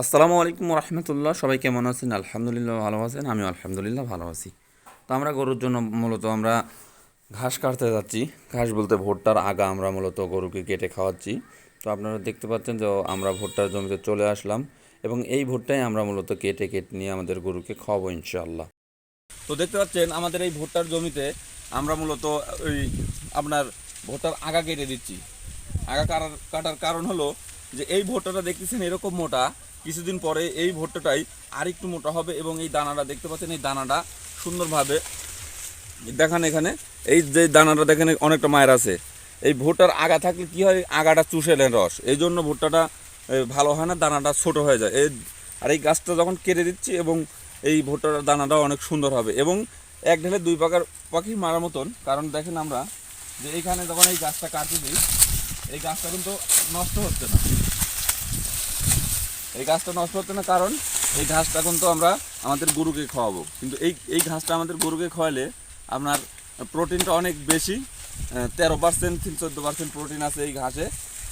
আসসালামু আলাইকুম রহমতুল্লাহ। সবাই কেমন আছেন? আলহামদুলিল্লাহ ভালো আছেন, আমিও আলহামদুলিল্লাহ ভালো আছি। তো আমরা গরুর জন্য মূলত আমরা ঘাস কাটতে যাচ্ছি। ঘাস বলতে ভুট্টার আগা আমরা মূলত গরুকে কেটে খাওয়াচ্ছি। তো আপনারা দেখতে পাচ্ছেন যে আমরা ভুট্টার জমিতে চলে আসলাম এবং এই ভুট্টাই আমরা মূলত কেটে কেটে নিয়ে আমাদের গরুকে খাওয়াবো ইনশাআল্লাহ। তো দেখতে পাচ্ছেন আমাদের এই ভুট্টার জমিতে আমরা মূলত ওই আপনার ভুট্টার আগা কেটে দিচ্ছি। আগা কাটার কারণ হলো যে এই ভুট্টাটা দেখতেছেন এরকম মোটা, কিছুদিন পরে এই ভুট্টাটাই আরেকটু মোটা হবে এবং এই দানাটা দেখতে পাচ্ছেন, এই দানাটা সুন্দরভাবে দেখান এখানে, এই যে দানাটা দেখেন অনেকটা মায়ের আছে। এই ভুট্টার আগা থাকলে কি হয়, আগাটা চুষে নেয় রস, এই জন্য ভুট্টাটা ভালো হয় না, দানাটা ছোট হয়ে যায়। আর এই গাছটা যখন কেটে দিচ্ছি এবং এই ভুট্টার দানাটাও অনেক সুন্দর হবে এবং এক ঢেলে দুই পাখি মারার মতন। কারণ দেখেন আমরা যে এইখানে যখন এই গাছটা কাটতেছি, এই গাছটা কিন্তু নষ্ট হচ্ছে না, এই গাছটা নষ্ট হচ্ছে না কারণ এই ঘাসটা কিন্তু আমরা আমাদের গরুকে খাওয়াবো। কিন্তু এই ঘাসটা আমাদের গরুকে খাওয়ালে আপনার প্রোটিনটা অনেক বেশি, 13% থেকে 14% প্রোটিন আছে এই ঘাসে।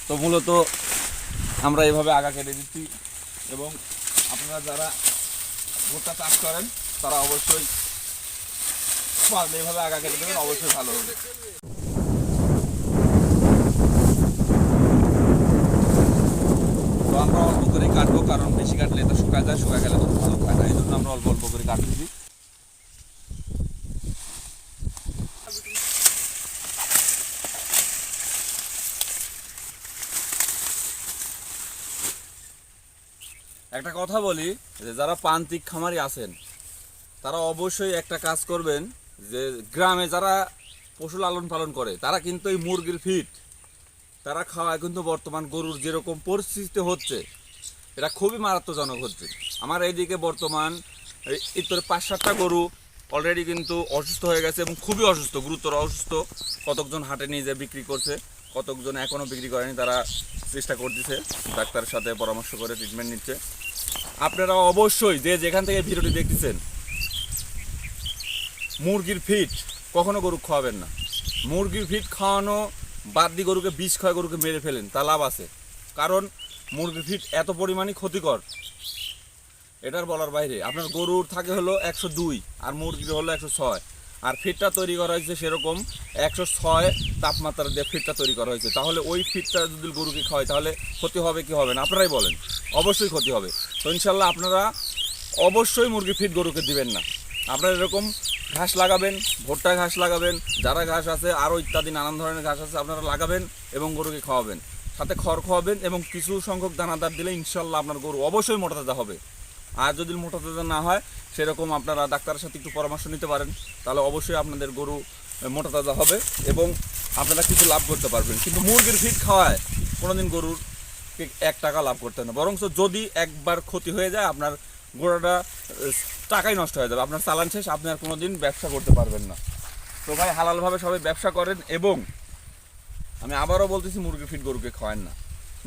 তো মূলত আমরা এইভাবে আগা কেটে দিচ্ছি এবং আপনারা যারা ভুট্টা চাষ করেন তারা অবশ্যই পারলে এইভাবে আগা কেটে দেবেন, অবশ্যই ভালো হবে। তো আমরা অল্প করে কাটবো, কারণ বেশি কাটলে তো শুকায় যায়, শুকায় গেলে তো ভালো খায় না, এই জন্য আমরা অল্প অল্প করে কাটতেছি। একটা কথা বলি, যে যারা প্রান্তিক খামারি আছেন তারা অবশ্যই একটা কাজ করবেন, যে গ্রামে যারা পশু লালন পালন করে তারা কিন্তু এই মুরগির ফিড তারা খাওয়ায়, কিন্তু বর্তমান গরুর যেরকম পরিস্থিতি হচ্ছে এটা খুবই মারাত্মকজনক হচ্ছে। আমার এইদিকে বর্তমান এই তোর 5-7টা গরু অলরেডি কিন্তু অসুস্থ হয়ে গেছে এবং খুবই অসুস্থ, গুরুতর অসুস্থ। কতকজন হাটে নিয়ে যে বিক্রি করছে, কতকজন এখনও বিক্রি করেনি, তারা চেষ্টা করতেছে, ডাক্তারের সাথে পরামর্শ করে ট্রিটমেন্ট নিচ্ছে। আপনারা অবশ্যই যে যেখান থেকে ভিডিওটি দেখতেছেন, মুরগির ফিড কখনো গরু খাওয়াবেন না। মুরগির ফিড খাওয়ানো বাদ দিয়ে গরুকে বিষ খাওয়া গরুকে মেরে ফেলেন, তা লাভ আছে। কারণ মুরগির ফিড এত পরিমাণই ক্ষতিকর, এটার বলার বাইরে। আপনার গরুর থাকে হলো 102 আর মুরগির হলো 106, আর ফিডটা তৈরি করা হয়েছে সেরকম 106 তাপমাত্রা দিয়ে ফিডটা তৈরি করা হয়েছে। তাহলে ওই ফিডটা যদি গরুকে খাওয়ায় তাহলে ক্ষতি হবে কি হবে না, আপনারাই বলেন। অবশ্যই ক্ষতি হবে। তো ইনশাল্লাহ আপনারা অবশ্যই মুরগি ফিড গরুকে দিবেন না। আপনারা এরকম ঘাস লাগাবেন, ভুট্টা ঘাস লাগাবেন, যারা ঘাস আছে আরও ইত্যাদি নানান ধরনের ঘাস আছে আপনারা লাগাবেন এবং গরুকে খাওয়াবেন, সাথে খড় খাওয়াবেন এবং কিছু সংখ্যক দানাদার দিলে ইনশাল্লাহ আপনার গরু অবশ্যই মোটা তাজা হবে। আর যদি মোটা তাজা না হয় সেরকম আপনারা ডাক্তারের সাথে একটু পরামর্শ নিতে পারেন, তাহলে অবশ্যই আপনাদের গরু মোটা তাজা হবে এবং আপনারা কিছু লাভ করতে পারবেন। কিন্তু মুরগির ফিড খাওয়ায় কোনোদিন গরুর 1 টাকা লাভ করতে না, বরঞ্চ যদি একবার ক্ষতি হয়ে যায় আপনার গোড়াটা টাকাই নষ্ট হয়ে যাবে, আপনার চালান শেষ, আপনি আর কোনোদিন ব্যবসা করতে পারবেন না। তো ভাই হালালভাবে সবাই ব্যবসা করেন এবং আমি আবারও বলতেছি মুরগির ফিড গরুকে খাওয়ান না,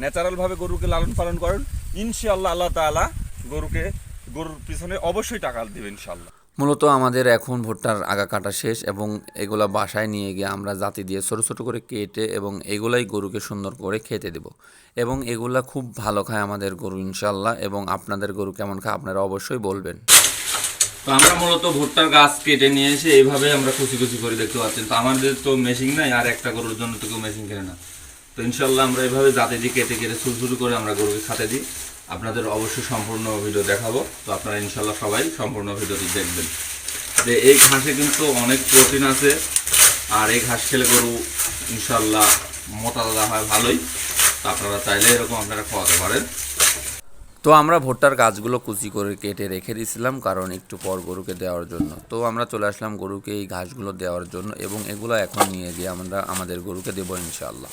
ন্যাচারালভাবে গরুকে লালন পালন করেন। ইনশাআল্লাহ আল্লাহ তাআলা গরুর পিছনে অবশ্যই টাকা দেবে ইনশাআল্লাহ। মূলত আমাদের এখন ভুট্টার আগা কাটা শেষ এবং এগুলা বাসায় নিয়ে গিয়ে আমরা জাতি দিয়ে ছোটো ছোটো করে কেটে এবং এগুলাই গরুকে সুন্দর করে খেতে দেব এবং এগুলা খুব ভালো খায় আমাদের গরু ইনশাআল্লাহ। এবং আপনাদের গরু কেমন খায় আপনারা অবশ্যই বলবেন। তো আমরা মূলত ভুট্টার গাছ কেটে নিয়ে এসে এইভাবে আমরা কুচি কুচি করে, দেখতে পাচ্ছেন। তো আমাদের তো মেশিন নাই, আর একটা গরুর জন্য তো কেউ মেশিন কেনে না। তো ইনশাল্লাহ আমরা এইভাবে জাতে দিয়ে কেটে কেটে ছোটো ছোটো করে আমরা গরুকে খাতে দিই। আপনাদের অবশ্যই সম্পূর্ণ ভিডিও দেখাবো, তো আপনারা ইনশাল্লাহ সবাই সম্পূর্ণ ভিডিওটি দেখবেন। যে এই ঘাসে কিন্তু অনেক প্রোটিন আছে, আর এই ঘাস খেলে গরু ইনশাল্লাহ মোটা তাজা হয় ভালোই। তো আপনারা চাইলে এরকম আপনারা খাওয়াতে পারেন। তো আমরা ভুট্টার গাছগুলো কুচি করে কেটে রেখে দিয়েছিলাম, কারণ একটু পর গরুকে দেওয়ার জন্য। তো আমরা চলে আসলাম গরুকে এই ঘাসগুলো দেওয়ার জন্য এবং এগুলো এখন নিয়ে গিয়ে আমরা আমাদের গরুকে দেবো ইনশাআল্লাহ।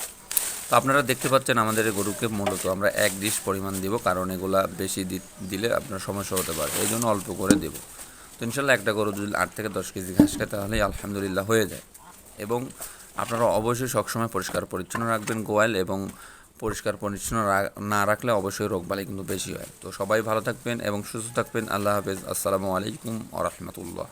তো আপনারা দেখতে পাচ্ছেন আমাদের গরুকে মূলত আমরা 1 ডিশ পরিমাণ দেবো, কারণ এগুলা বেশি দিলে আপনার সমস্যা হতে পারে, এই জন্য অল্প করে দেবো। তো ইনশাল্লাহ একটা গরু যদি 8 থেকে 10 কেজি ঘাস খায় তাহলেই আলহামদুলিল্লাহ হয়ে যায়। এবং আপনারা অবশ্যই সবসময় পরিষ্কার পরিচ্ছন্ন রাখবেন গোয়াল, এবং পরিষ্কার পরিচ্ছন্ন না রাখলে অবশ্যই রোগবালাই কিন্তু বেশি হয়। তো সবাই ভালো থাকবেন এবং সুস্থ থাকবেন। আল্লাহ হাফেজ। আসসালামু আলাইকুম ওয়া রাহমাতুল্লাহ।